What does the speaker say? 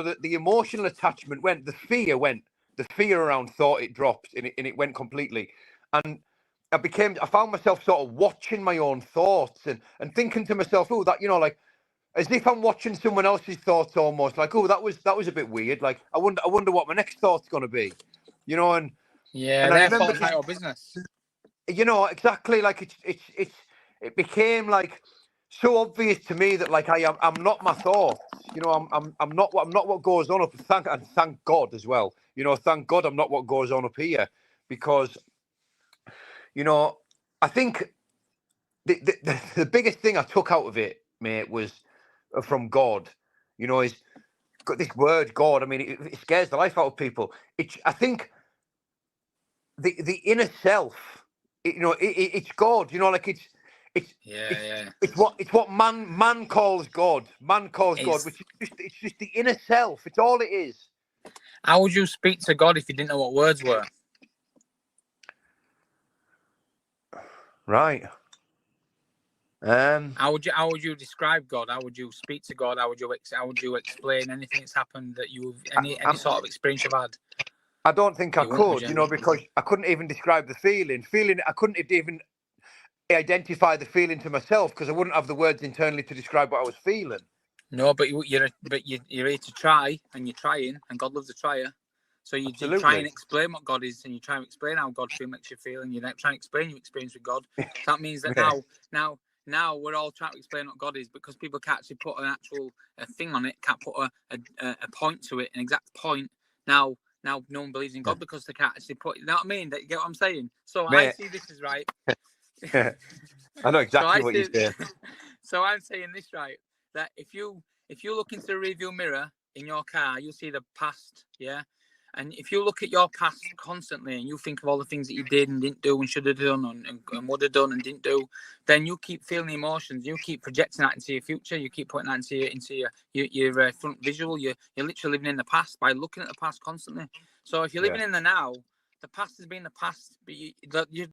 the emotional attachment went, the fear around thought, it dropped, and it went completely. And I found myself sort of watching my own thoughts and thinking to myself, oh, that, like, as if I'm watching someone else's thoughts almost, like, oh, that was a bit weird. Like, I wonder what my next thought's going to be, and yeah, and I remember it's your business. Exactly, like it became like so obvious to me that like I'm not my thoughts, I'm not what goes on up. Thank God as well, thank God I'm not what goes on up here, because I think the biggest thing I took out of it, mate, was from God. Is got this word God. I mean, it scares the life out of people. I think the inner self, it's God. Like it's what man calls God. Man calls God, which is just the inner self. It's all it is. How would you speak to God if you didn't know what words were? Right. How would you describe God? How would you speak to God? How would you explain anything that's happened that any sort of experience you've had? I don't think I could, because I couldn't even describe the feeling. I couldn't even identify the feeling to myself, because I wouldn't have the words internally to describe what I was feeling. No, but you're here to try, and you're trying, and God loves a trier. So you try and explain what God is, and you try and explain how God makes you feel, and you try and explain your experience with God. So that means that now we're all trying to explain what God is, because people can't actually put an actual thing on it, can't put a point to it, an exact point. Now no one believes in God because they can't actually put. You know what I mean? You get what I'm saying? So I see this as right. I know exactly what you're saying. So I'm saying this, right, that if you look into the rearview mirror in your car, you'll see the past, yeah. And if you look at your past constantly and you think of all the things that you did and didn't do and should have done and would have done and didn't do, then you keep feeling the emotions. You keep projecting that into your future. You keep putting that into your front visual. You're literally living in the past by looking at the past constantly. So if you're living in the now, the past has been the past, but you